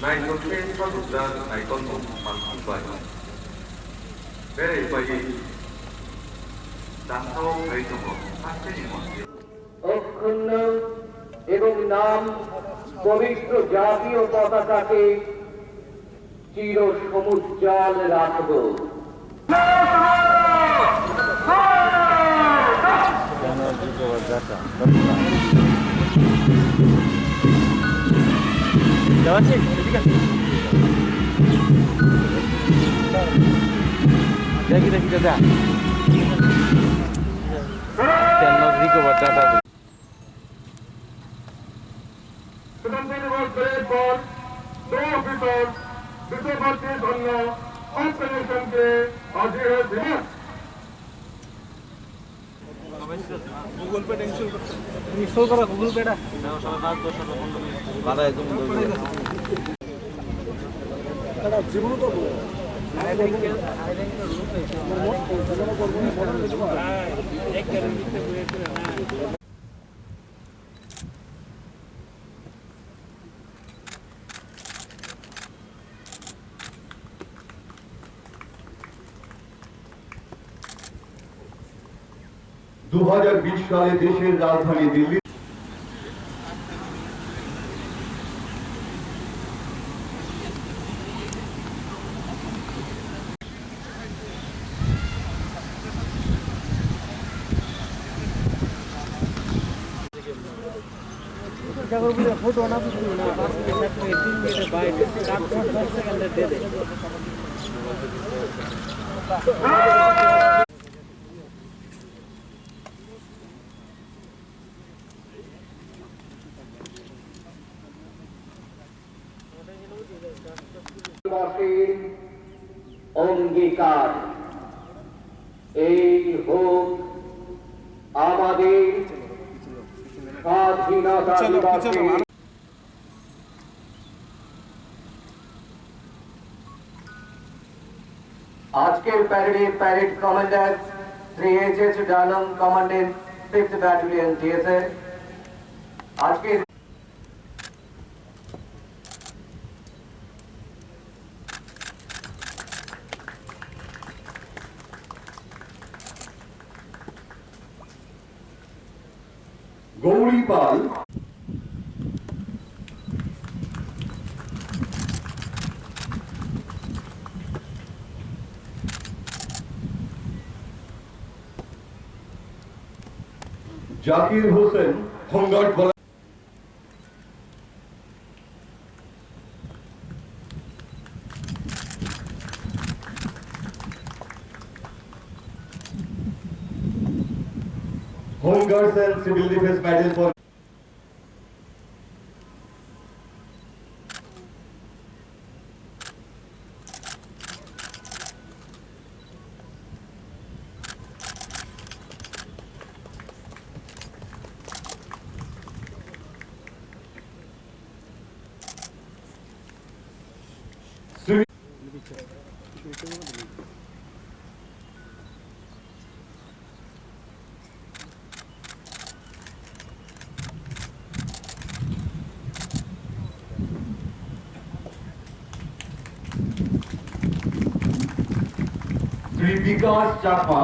나이토케 서두자 나이토노 만쿠바이 베레이바이 দান্তাও হইতব শাস্ত্রীর মধ্যে অক্ষুণ্ণ এবং নাম পবিত্র জাতীয় পতাকাকে চির সমুজ্জ্বল রাখব। দেখি দেখি দাদা गूगल पे इंस्टॉल करा गूगल पे জীবন তো 2020 সালে দেশের রাজধানী দিল্লি फोटो ना 5 मिनट में 3 मिनट बाइट 10 सेकंड दे दे অঙ্গীকার এই হোক আমাদের স্বাধীনতা দিবসে আজকের প্যারেডে প্যারেড কমান্ডার শ্রী এইচ ডানম কমান্ডেন্ট 5th ব্যাটালিয়ন টিএসএ আজকের Gouripal Zakir Hossain home guard Home Guards and Civil Defense Medal for Sri Vikas Chakma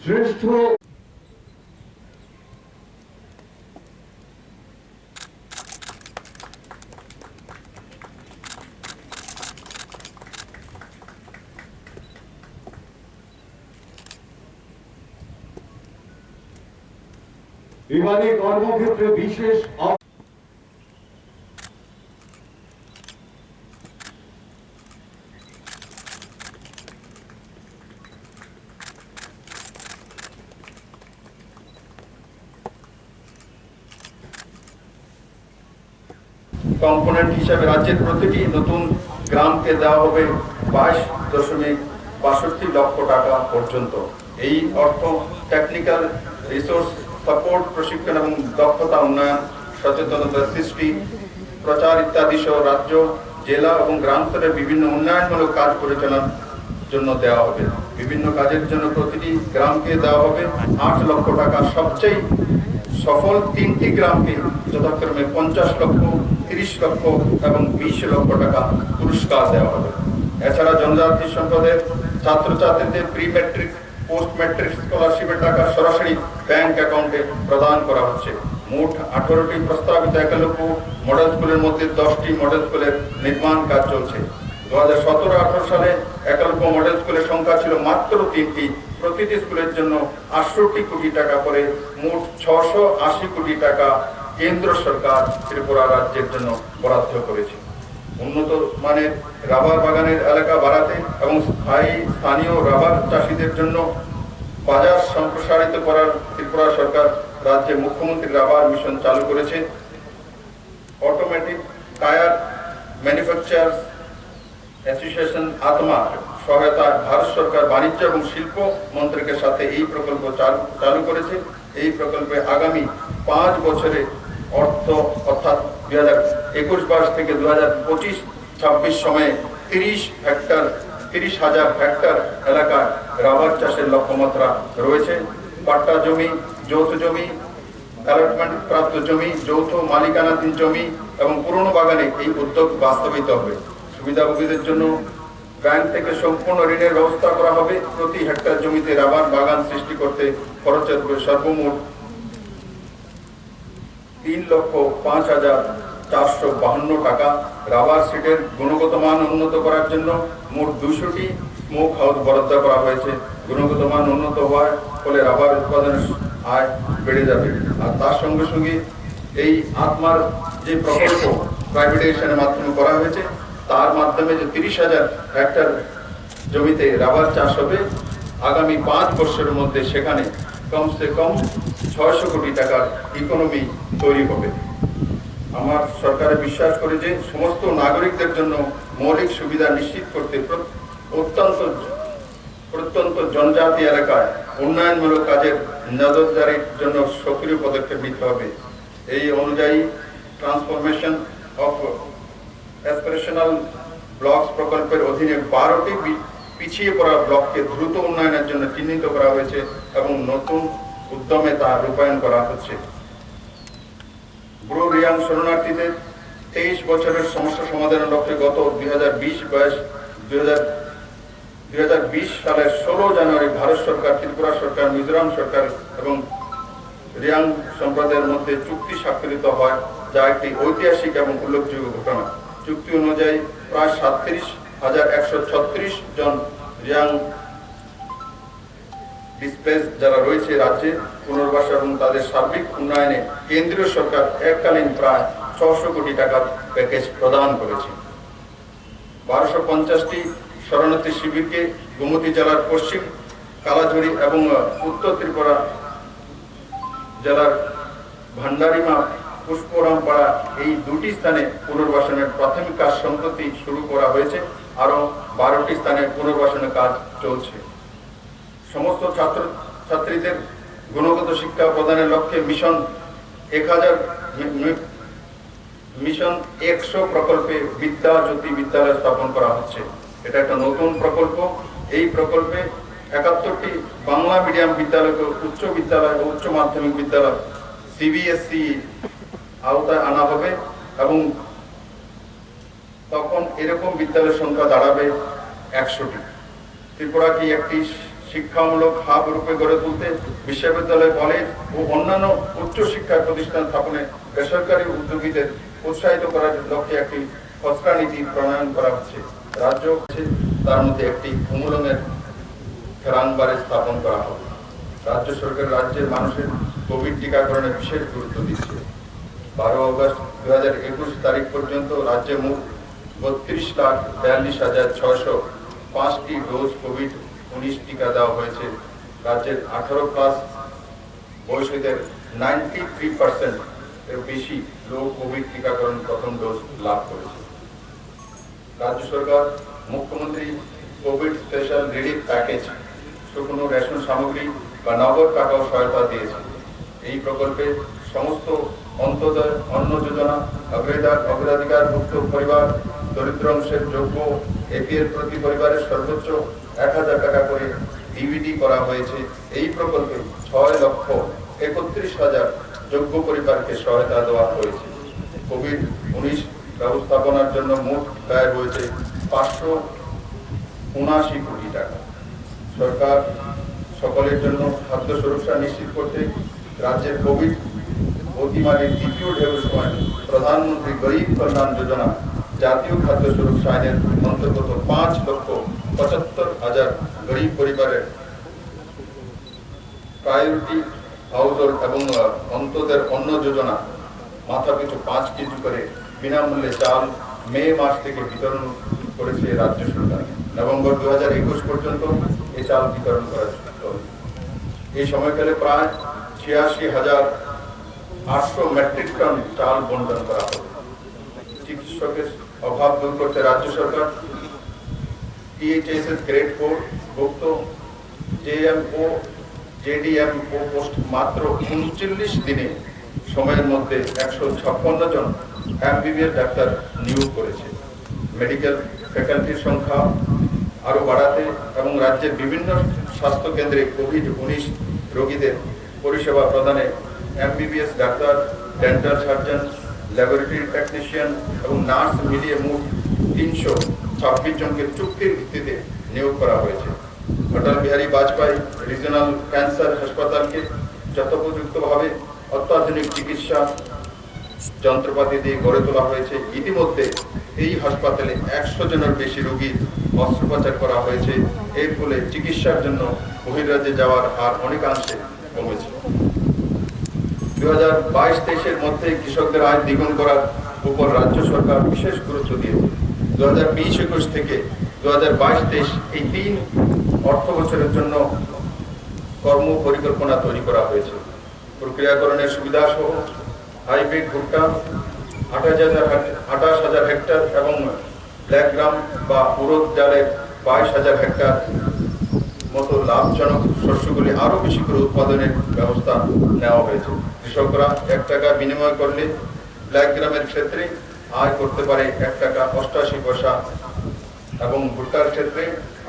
শ্রেষ্ঠ বিভাগে কর্মক্ষেত্রে বিশেষ কম্পোনেন্ট হিসাবে রাজ্যের প্রতিটি নতুন গ্রামকে দেওয়া হবে 22.62 লক্ষ টাকা পর্যন্ত। এই অর্থ টেকনিক্যাল রিসোর্স সাপোর্ট প্রশিক্ষণ এবং দক্ষতা উন্নয়ন সচেতনতা সৃষ্টি, প্রচার ইত্যাদি সহ রাজ্য, জেলা এবং গ্রাম স্তরের বিভিন্ন উন্নয়নমূলক কাজ পরিচালনার জন্য দেওয়া হবে। বিভিন্ন কাজের জন্য প্রতিটি গ্রামকে দেওয়া হবে 8 লক্ষ টাকা। সবচেয়ে সফল 3টি গ্রামকে যথাক্রমে 50 লক্ষ, 30 লক্ষ এবং 20 লক্ষ টাকা পুরস্কার দেওয়া হবে। এছাড়া জনজাতি সম্প্রদায়ের ছাত্রছাত্রীদের প্রি ম্যাট্রিক, পোস্ট ম্যাট্রিক স্কলারশিপের টাকা সরাসরি ব্যাংক অ্যাকাউন্টে প্রদান করা হচ্ছে। মোট 18টি প্রস্তাবিত 1 মডেল স্কুলের মধ্যে 10টি মডেল স্কুলের নির্মাণ কাজ চলছে। 2017-18 সালে 1 মডেল স্কুলের সংখ্যা ছিল মাত্র 3টি। প্রতিটি স্কুলের জন্য 68 কোটি টাকা করে মোট 680 কোটি টাকা কেন্দ্র সরকার ত্রিপুরা রাজ্যের জন্য বরাদ্দ করেছে। উন্নত মানের রাবার বাগানের এলাকা বাড়াতে এবং স্থানীয় রাবার চাষীদের জন্য বাজার সম্প্রসারিত করার ত্রিপুরা সরকার রাজ্যে মুখ্যমন্ত্রী রাবার মিশন চালু করেছে। অটোমেটিক টায়ার ম্যানুফ্যাকচারার্স অ্যাসোসিয়েশন আত্মা সহায়তায় ভারত সরকার বাণিজ্য এবং শিল্প মন্ত্রকের সাথে এই প্রকল্প চালু করেছে। এই প্রকল্পে আগামী 5 বছরে অর্থ অর্থাৎ 2021 থেকে 2025-26 সময়ে 30,000 হেক্টর এলাকায় রাবার চাষের লক্ষ্যমাত্রা রয়েছে। পাট্টা জমি, যৌথ জমি, অ্যালটমেন্ট প্রাপ্ত জমি, যৌথ মালিকানাধীন জমি এবং পুরনো বাগানে এই উদ্যোগ বাস্তবায়িত হবে। সুবিধাভোগীদের জন্য ব্যাংক থেকে সম্পূর্ণ ঋণের ব্যবস্থা করা হবে। প্রতি হেক্টর জমিতে রাবার বাগান সৃষ্টি করতে খরচ হবে সর্বমোট 3,05,452 টাকা। রাবার সিটের গুণগত মান উন্নত করার জন্য মোট 200টি স্মোক হাউস বরাদ্দ করা হয়েছে। গুণগত মান উন্নত হওয়ার ফলে রাবার উৎপাদনের আয় বেড়ে যাবে। আর তার সঙ্গে সঙ্গে এই আত্মার যে প্রকল্প প্রাইভেটাইজেশনের মাধ্যমে করা হয়েছে, তার মাধ্যমে যে 30,000 হেক্টর জমিতে রাবার চাষ হবে, আগামী 5 বছরের মধ্যে সেখানে কমসে কম 600 কোটি টাকার ইকোনমি তৈরি হবে। আমার সরকারের বিশ্বাস করে যে সমস্ত নাগরিকদের জন্য মৌলিক সুবিধা নিশ্চিত করতে প্রত্যন্ত জনজাতি এলাকায় উন্নয়নমূলক কাজের নজরদারির জন্য সক্রিয় পদক্ষেপ নিতে হবে। এই অনুযায়ী ট্রান্সফরমেশন অফ অ্যাসপিরেশনাল ব্লকস প্রকল্পের অধীনে 12টি পিছিয়ে পড়া ব্লককে দ্রুত উন্নয়নের জন্য চিহ্নিত করা হয়েছে এবং নতুন উদ্যমে তা রূপায়ণ করা হচ্ছে। ব্রু রিয়াং শরণার্থীদের 23 বছরের সমস্যা সমাধানের লক্ষ্যে গত 2020 সালের 16 জানুয়ারি ভারত সরকার, ত্রিপুরা সরকার, মিজোরাম সরকার এবং রিয়াং সম্প্রদায়ের মধ্যে চুক্তি স্বাক্ষরিত হয়, যা একটি ঐতিহাসিক এবং উল্লেখযোগ্য ঘটনা। চুক্তি অনুযায়ী প্রায় 37,136 জন রিয়াং ডিসপ্লেস যারা রয়েছে রাজ্যে পুনর্বাস এবং তাদের সার্বিক উন্নয়নে কেন্দ্রীয় সরকার এককালীন প্রায় 600 কোটি টাকার প্যাকেজ প্রদান করেছে। 1250টি শরণার্থী শিবিরকে গোমতী জেলার পশ্চিম কালাঝুরি এবং উত্তর ত্রিপুরা জেলার ভান্ডারিমা, পুষ্পরামপাড়া এই 2টি স্থানে পুনর্বাসনের প্রাথমিক কাজ সম্প্রতি শুরু করা হয়েছে। আরও 12টি স্থানে পুনর্বাসনের কাজ চলছে। সমস্ত ছাত্রছাত্রীদের গুণগত শিক্ষা প্রদানের লক্ষ্যে মিশন 100 প্রকল্পে বিদ্যা জ্যোতি বিদ্যালয় স্থাপন করা হচ্ছে। এটা একটা নতুন প্রকল্প। এই প্রকল্পে 71টি বাংলা মিডিয়াম বিদ্যালয়কে উচ্চ বিদ্যালয় ও উচ্চ মাধ্যমিক বিদ্যালয় CBSE আওতায় আনা হবে এবং তখন এরকম বিদ্যালয়ের সংখ্যা দাঁড়াবে 100টি। ত্রিপুরাকে একটি শিক্ষামূলক হাব রূপে গড়ে তুলতে বিশ্ববিদ্যালয়, কলেজ ও অন্যান্য উচ্চ শিক্ষা প্রতিষ্ঠান স্থাপনে বেসরকারি উদ্যোগীদের উৎসাহিত করার লক্ষ্যে একটি খসড়া নীতি প্রণয়ন করা হচ্ছে। রাজ্য তার মধ্যে একটি উমুলনের খেলানবারে স্থাপন করা হবে। রাজ্য সরকার রাজ্যের মানুষের কোভিড টিকাকরণে বিশেষ গুরুত্ব দিচ্ছে। 12 আগস্ট 2021 তারিখ পর্যন্ত রাজ্যে মোট 32,42,605টি ডোজ কোভিড-19 টিকা দেওয়া হয়েছে। রাজ্যের 18+ বয়সীদের 93% এর বেশি লোক কোভিড টিকাকরণ প্রথম ডোজ লাভ করেছে। রাজ্য সরকার মুখ্যমন্ত্রী কোভিড স্পেশাল রিলিফ প্যাকেজ, শুকনো রেশন সামগ্রী বা নগদ টাকাও সহায়তা দিয়েছে। এই প্রকল্পে সমস্ত অন্তোদয় অন্ন যোজনা, অগ্রাধিকারভুক্ত পরিবার, দরিদ্র অংশের যোগ্য এপিএল প্রতি পরিবারের সর্বোচ্চ 1000 টাকা করে ডিভিডি করা হয়েছে। এই প্রকল্পে 6,31,000 যোগ্য পরিবারকে সহায়তা দেওয়া হয়েছে। কোভিড-19 ব্যবস্থাপনার জন্য মোট ব্যয় হয়েছে 579 কোটি টাকা। সরকার সকলের জন্য খাদ্য সুরক্ষা নিশ্চিত করতে রাজ্যের কোভিড অতিমারির দ্বিতীয় ঢেউয়ের সময় প্রধানমন্ত্রী গরিব কল্যাণ যোজনা জাতীয় খাদ্য সুরক্ষা আইনের অন্তর্গত 5,75,000 গরিব পরিবারের প্রায়োরিটি হাউসহোল্ড এবং অন্তোদয় অন্ন যোজনা মাথাপিছু 5 কেজি করে বিনামূল্যে চাল মে মাস থেকে বিতরণ করেছে রাজ্য সরকার। নভেম্বর 2021 পর্যন্ত এই চাল বিতরণ করা চলবে। এই সময়কালে প্রায় 86,800 মেট্রিক টন চাল বন্টন করা হবে। চিকিৎসকের অভাব দূর করতে রাজ্য সরকার THS গ্রেড 4 ভুক্ত JMO JDMO পোস্ট মাত্র 39 দিনে সময়ের মধ্যে 156 জন MBBS ডাক্তার নিয়োগ করেছে। মেডিকেল ফ্যাকাল্টির সংখ্যা আরো বাড়াতে এবং রাজ্যের বিভিন্ন স্বাস্থ্য কেন্দ্রে কোভিড-19 রোগীদের পরিষেবা প্রদানে MBBS doctor, dental surgeon, laboratory technician এবং নার্স মিলিয়ে মোট 326 জনকে চুক্তির ভিত্তিতে নিয়োগ করা হয়েছে। অটল বিহারী বাজপেয়ী রিজনাল ক্যান্সার হাসপাতালকে যথোপযুক্তভাবে অত্যাধুনিক চিকিৎসা যন্ত্রপাতি দিয়ে গড়ে তোলা হয়েছে। ইতিমধ্যে এই হাসপাতালে 100 জনের বেশি রোগীর অস্ত্রোপচার করা হয়েছে। এর ফলে চিকিৎসার জন্য বহির্রাজ্যে যাওয়ার হার অনেকাংশে কমেছে। 2022-23 মধ্যে কৃষকদের আয় দ্বিগুণ করার উপর রাজ্য সরকার বিশেষ গুরুত্ব দিয়েছে। 2020-21 থেকে 2022-23 এই 3 অর্থ বছরের জন্য কর্ম পরিকল্পনা তৈরি করা হয়েছে। প্রক্রিয়াকরণের সুবিধা সহ হাইব্রিড ভুট্টা 28,000 হেক্টর এবং ব্ল্যাক গ্রাম বা উড়দ ডালের 22,000 হেক্টর মতো লাভজনক শস্যগুলি আরো বেশি করে উৎপাদনের ব্যবস্থা নেওয়া হয়েছে। কৃষকরা 1 টাকা বিনিময় করলে ব্ল্যাক গ্রামের ক্ষেত্রে আয় করতে পারে 1 টাকা 88 পয়সা এবং ভুট্টার ক্ষেত্রে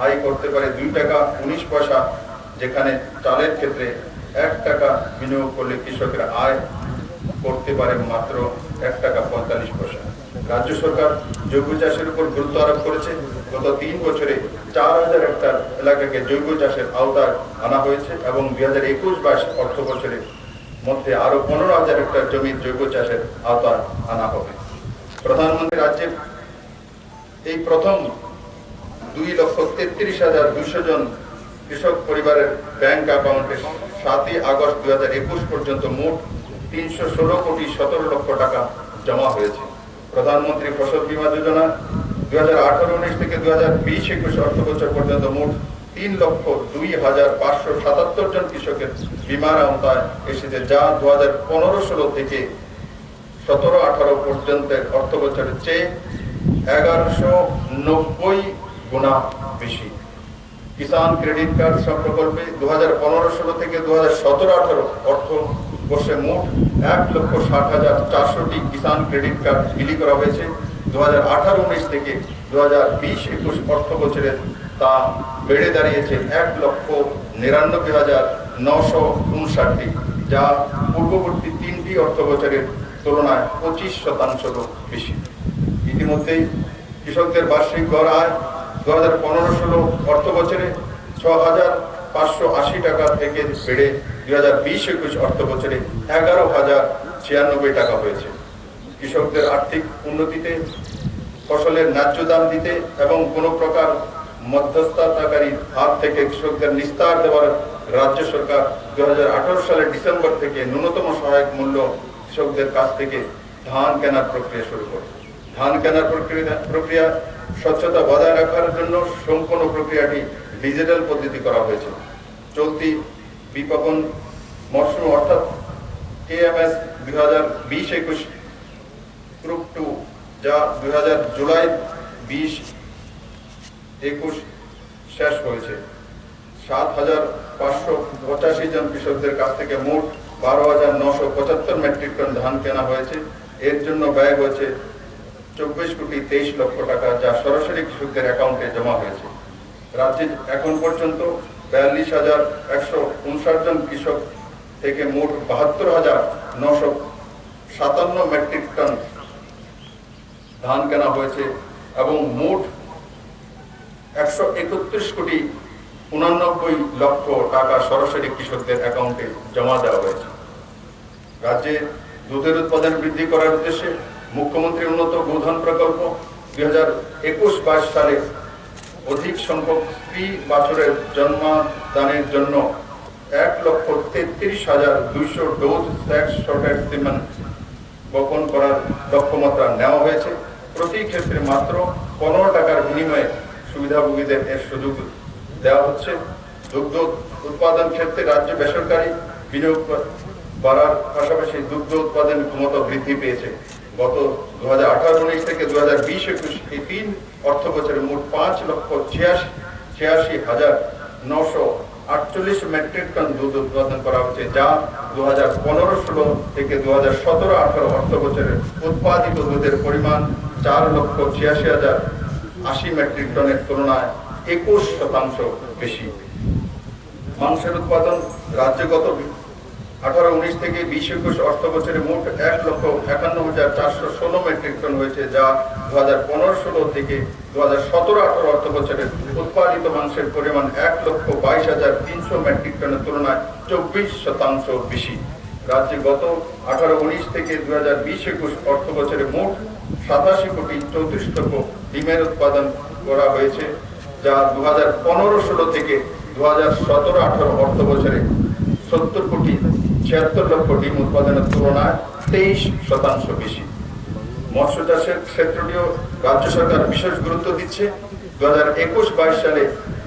আয় করতে পারে 2 টাকা 19 পয়সা, যেখানে চালের ক্ষেত্রে 1 টাকা বিনিয়োগ করলে কৃষকেরা আয় করতে পারে মাত্র 1 টাকা 45 পয়সা। রাজ্য সরকার জৈব চাষের উপর গুরুত্ব আরোপ করেছে। গত 3 বছরে 4,000 হেক্টর এলাকাকে জৈব চাষের আওতায় আনা হয়েছে এবং 2021-22 অর্থ বছরের মধ্যে আরো 15,000 হেক্টর জমি জৈব চাষের আওতায় আনা হবে। প্রধানমন্ত্রী রাজ্যের এই প্রথম 2,33,200 জন কৃষক পরিবারের ব্যাংক অ্যাকাউন্টে 7 আগস্ট 2021 পর্যন্ত মোট 316 কোটি 17 লক্ষ টাকা জমা হয়েছে। প্রধানমন্ত্রী ফসল বীমা যোজনা 2018-19 থেকে 2020-21 অর্থ বছর পর্যন্ত মোট 3,02,577 জন কৃষকের বীমার আওতায় এসেছে, যা 2015-16 থেকে 17-18 পর্যন্তের অর্থ বছরের চেয়ে 1190 গুণা বেশি। কিষাণ ক্রেডিট কার্ড প্রকল্পে 2015-16 থেকে 2017-18 অর্থ বর্ষে মোট 1,60,400টি কিষাণ ক্রেডিট কার্ড বিলি করা হয়েছে। 2018-19 থেকে 2020-21 অর্থ বছরে তা বেড়ে দাঁড়িয়েছে 1,99,959টি, যা পূর্ববর্তী 3টি অর্থ বছরের তুলনায় 25% বেশি। ইতিমধ্যেই কৃষকদের বার্ষিক গড় আয় 2015-16 অর্থ বছরে 6,580 টাকা থেকে বেড়ে 2020-21 অর্থ বছরে 11,096 টাকা হয়েছে। কৃষকদের আর্থিক উন্নতিতে, ফসলের ন্যায্য দাম দিতে এবং কোনো প্রকার মধ্যস্থতাকারীর হাত থেকে কৃষকদের নিস্তার দেওয়ার রাজ্য সরকার 2018 সালের ডিসেম্বর থেকে ন্যূনতম সহায়ক মূল্য কৃষকদের কাছ থেকে ধান কেনার প্রক্রিয়া শুরু করে। ধান কেনার প্রক্রিয়া স্বচ্ছতা বজায় রাখার জন্য সম্পূর্ণ প্রক্রিয়াটি ডিজিটাল পদ্ধতি করা হয়েছে। চলতি বিপণন মরশুম অর্থাৎ KMS 2020-21 গ্রুপ 2, যা জুলাই 2021 শেষ হয়েছে, 7,585 জন কৃষকদের কাছ থেকে মোট 12,975 মেট্রিক টন ধান কেনা হয়েছে। এর জন্য ব্যয় হয়েছে 24,23 লক্ষ টাকা, যা সরাসরি কৃষকদের অ্যাকাউন্টে জমা হয়েছে। রাজ্যে এখন পর্যন্ত 42,159 জন কৃষক থেকে মোট 72,957 মেট্রিক টন ধান কেনা হয়েছে এবং মোট 131,89 লক্ষ টাকা সরাসরি কৃষকদের অ্যাকাউন্টে জমা দেওয়া হয়েছে। রাজ্যে দুধের উৎপাদন বৃদ্ধি করার উদ্দেশ্যে মুখ্যমন্ত্রী উন্নত গোধন প্রকল্প 2021-22 সালে অধিক সংখ্যক স্ত্রী বাছুরের জন্মদানের জন্য 1,33,200 ডোজ সেক্স শর্টেজ সিমেন্ট বপন করার লক্ষ্যমাত্রা নেওয়া হয়েছে। প্রতি ক্ষেত্রে মাত্র 15 টাকার বিনিময়ে সুবিধাভোগীদের এর সুযোগ দেওয়া হচ্ছে। দুগ্ধ উৎপাদন ক্ষেত্রে রাজ্য বেসরকারি বিনিয়োগ বাড়ার পাশাপাশি দুগ্ধ উৎপাদন ক্ষমতা বৃদ্ধি পেয়েছে। গত 2018-19 থেকে 2020-21 এই 3 অর্থ বছরে মোট 5,86,948 মেট্রিক টন দুধ উৎপাদন করা হচ্ছে, যা 2015-16 থেকে 2017-18 অর্থ বছরে উৎপাদিত দুধের পরিমাণ 4,86,080 মেট্রিক টনের তুলনায় 21% বেশি। মাংসের উৎপাদন রাজ্যে গত 18-19 থেকে 20-21 অর্থ বছরে মোট 1,51,416 মেট্রিক টন হয়েছে, যা 2015-16 থেকে 2017-18 অর্থ বছরে উৎপাদিত মাংসের পরিমাণ 1,22,300 মেট্রিক টনের তুলনায় 24% বেশি। রাজ্যে গত 18-19 থেকে 2020-21 অর্থ বছরে মোট 87,34 লক্ষ ডিমের উৎপাদন করা হয়েছে, যা 2015-16 থেকে 2017-18 অর্থ বছরে 70,76 লক্ষ ডিম উৎপাদনের তুলনায় 23% বেশি। মৎস্য চাষের ক্ষেত্রটিও রাজ্য সরকার বিশেষ গুরুত্ব দিচ্ছে। 2021-22 সালে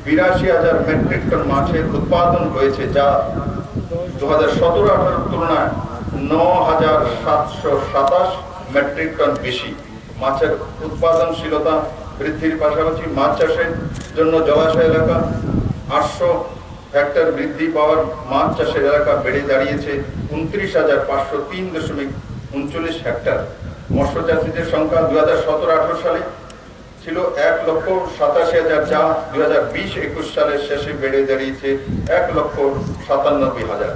82,000 মেট্রিক টন মাছের উৎপাদন হয়েছে, যা 2017-18 তুলনায় 9,727 মেট্রিক টন বেশি। মাছের উৎপাদনশীলতা বৃদ্ধির পাশাপাশি মাছ চাষের জন্য জলাশয় এলাকা 800 হেক্টর বৃদ্ধি পাওয়ার মাছ চাষের এলাকা বেড়ে দাঁড়িয়েছে 29,503.39 হেক্টর। মৎস্য চাষীদের সংখ্যা 2017-18 সালে ছিল 1,87,000, যা 2020-21 সালের শেষে বেড়ে দাঁড়িয়েছে 1,97,000।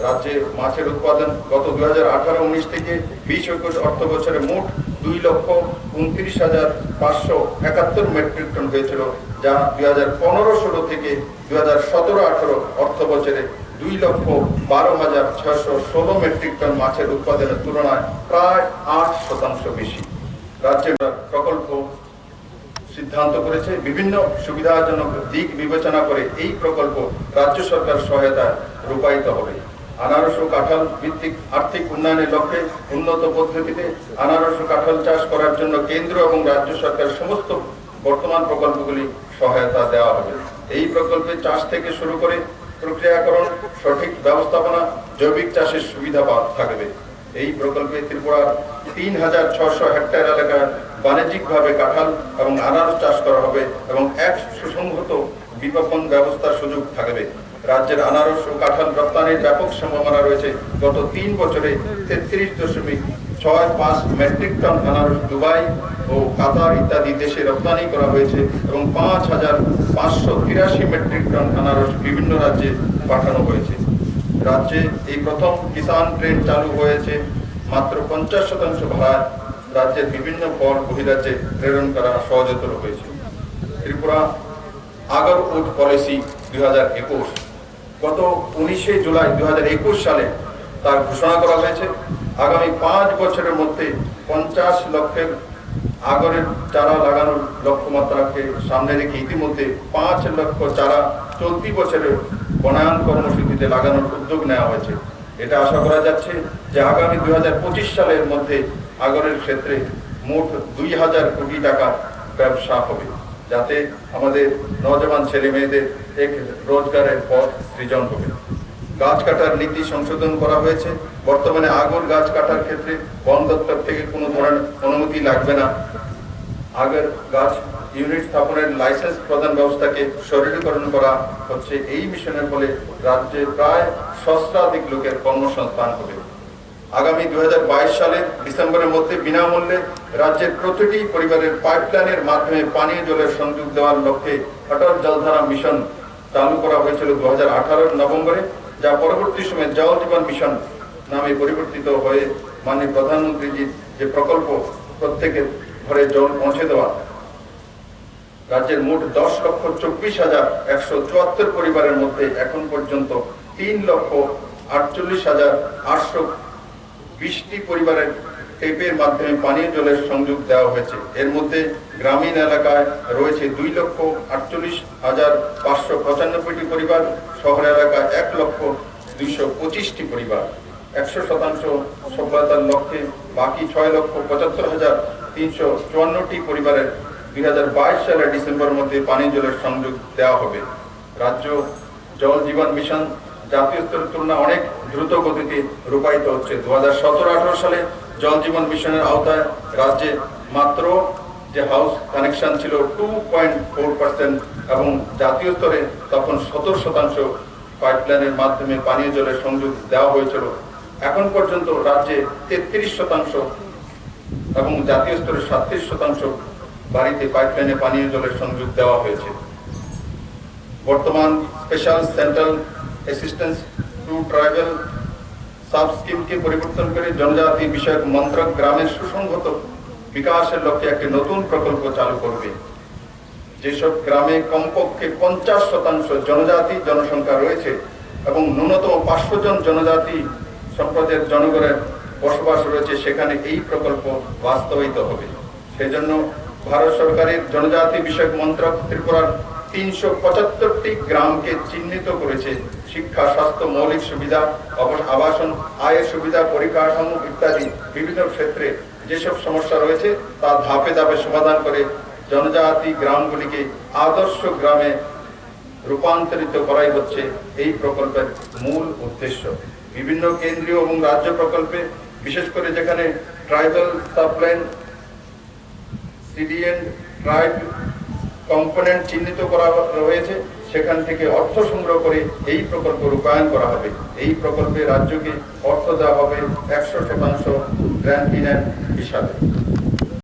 রাজ্যে মাছের উৎপাদন গত 2018-19 থেকে 20-21 অর্থ বছরে মোট 2,29,571 মেট্রিক টন হয়েছিল, যা 2015-16 থেকে 2017-18 অর্থ বছরে 2,12,616 মেট্রিক টন মাছের উৎপাদনের তুলনায় প্রায় 8% বেশি। রাজ্যের প্রকল্প সিদ্ধান্ত করেছে বিভিন্ন সুবিধাজনক দিক বিবেচনা করে এই প্রকল্প রাজ্য সরকার সহায়তায় রূপায়িত হবে। আনারস ও কাঁঠাল ভিত্তিক আর্থিক উন্নয়নের লক্ষ্যে উন্নত পদ্ধতিতে আনারস ও কাঁঠাল চাষ করার জন্য কেন্দ্র এবং রাজ্য সরকার সমস্ত বর্তমান প্রকল্পগুলি সহায়তা দেওয়া হবে। এই প্রকল্পে চাষ থেকে শুরু করে প্রক্রিয়াকরণ, সঠিক ব্যবস্থাপনা, জৈবিক চাষের সুবিধা থাকবে। এই প্রকল্পে ত্রিপুরার 3,600 হেক্টর এলাকায় বাণিজ্যিকভাবে কাঁঠাল এবং আনারস চাষ করা হবে এবং এক সুসংহত বিপণন ব্যবস্থার সুযোগ থাকবে। রাজ্যের আনারস ও কাঁঠাল রপ্তানির ব্যাপক সম্ভাবনা রয়েছে। গত 3 বছরে 33.65 মেট্রিক টন আনারস দুবাই ও কাতার ইত্যাদি দেশে রপ্তানি করা হয়েছে এবং 5,583 মেট্রিক টন আনারস বিভিন্ন রাজ্যে পাঠানো হয়েছে। রাজ্যে এই প্রথম কিষাণ ট্রেন চালু হয়েছে। মাত্র 50% ভাড়ায় রাজ্যের বিভিন্ন ফল বহিরাজ্যে প্রেরণ করা সহজতর হয়েছে। ত্রিপুরা আগর উড পলিসি 2021 গত 19শে জুলাই 2021 সালে তার ঘোষণা করা হয়েছে। আগামী 5 বছরের মধ্যে 50 লক্ষের আগরের চারা লাগানোর লক্ষ্যমাত্রাকে সামনে রেখে ইতিমধ্যে 5 লক্ষ চারা চলতি বছরের বনায়ন কর্মসূচিতে লাগানোর উদ্যোগ নেওয়া হয়েছে। এটা আশা করা যাচ্ছে যে আগামী 2025 সালের মধ্যে আগরের ক্ষেত্রে মোট 2,000 কোটি টাকা ব্যবসা হবে, যাতে আমাদের নওজওয়ান ছেলে মেয়েদের এক রোজগারের পথ সৃজন হবে। গাছ কাটার নীতি সংশোধন করা হয়েছে। বর্তমানে আগর গাছ কাটার ক্ষেত্রে বন দপ্তর থেকে কোনো ধরনের অনুমতি লাগবে না। আগের গাছ ইউনিট স্থাপনের লাইসেন্স প্রদান ব্যবস্থাকে সরলীকরণ করা হচ্ছে। এই মিশনের ফলে রাজ্যে প্রায় সহস্রাধিক লোকের কর্মসংস্থান হবে। আগামী 2022 সালের ডিসেম্বরের মধ্যে বিনামূল্যে রাজ্যের প্রতিটি পরিবারের পাইপলাইনের মাধ্যমে পানীয় জলের সংযোগ দেওয়ার লক্ষ্যে অটল জলধারা মিশন চালু করা হয়েছিল 2018 নভেম্বরে, যা পরবর্তী সময়ে জল জীবন মিশন নামে পরিবর্তিত হয়ে মাননীয় প্রধানমন্ত্রীজির যে প্রকল্প প্রত্যেকের ঘরে জল পৌঁছে দেওয়া, রাজ্যের মোট 10,24,174 পরিবারের মধ্যে এখন পর্যন্ত 3,48,820টি পরিবারের টেপের মাধ্যমে পানীয় জলের সংযোগ দেওয়া হয়েছে। এর মধ্যে গ্রামীণ এলাকায় রয়েছে 2,48,595টি পরিবার, শহর এলাকায় 1,225টি পরিবার। 100% সফলতার লক্ষ্যে বাকি 6,75,354টি পরিবারের 2022 সালের ডিসেম্বরের মধ্যে পানীয় জলের সংযোগ দেওয়া হবে। রাজ্য জল জীবন মিশন জাতীয় স্তরের তুলনায় অনেক দ্রুত গতিতে রূপায়িত হচ্ছে। 2017-18 সালে জল জীবন মিশনের আওতায় রাজ্যে মাত্র যে হাউস কানেকশন ছিল 2.4% এবং জাতীয় স্তরে তখন 17% পাইপলাইনের মাধ্যমে পানীয় জলের সংযোগ দেওয়া হয়েছিল। এখন পর্যন্ত রাজ্যে 33% এবং জাতীয় স্তরে 37% বাড়িতে পাইপলাইনে পানীয় জলের সংযোগ দেওয়া হয়েছে। বর্তমান special central assistance to tribal sub স্কিমকে পরিবর্তন করে জনজাতি বিষয়ক মন্ত্রক গ্রামের সুসংহত বিকাশের লক্ষ্যে একটি নতুন প্রকল্প চালু করবে। যেসব গ্রামে কমপক্ষে 50% জনজাতি জনসংখ্যা রয়েছে এবং ন্যূনতম 500 জন জনজাতি সম্প্রদায়ের জনগণের বসবাস রয়েছে, সেখানে এই প্রকল্প বাস্তবায়িত হবে। সেজন্য ভারত সরকারের জনজাতি বিষয়ক মন্ত্রক ত্রিপুরার 375টি গ্রামকে চিহ্নিত করেছে। শিক্ষা, স্বাস্থ্য, মৌলিক সুবিধা, আবাসন, আয়ের সুবিধা, পরিকাঠামো ইত্যাদি বিভিন্ন ক্ষেত্রে যেসব সমস্যা রয়েছে তা ধাপে ধাপে সমাধান করে জনজাতি গ্রামগুলিকে আদর্শ গ্রামে রূপান্তরিত করাই হচ্ছে এই প্রকল্পের মূল উদ্দেশ্য। বিভিন্ন কেন্দ্রীয় এবং রাজ্য প্রকল্পে, বিশেষ করে যেখানে ট্রাইবাল সাবলাইন সিডিএন ট্রাইব কম্পোনেন্ট চিহ্নিত করা রয়েছে, সেখান থেকে অর্থ সংগ্রহ করে এই প্রকল্প রূপায়ণ করা হবে। এই প্রকল্পে রাজ্যকে অর্থ দেওয়া হবে 100% গ্র্যান্ট ইন হিসাবে।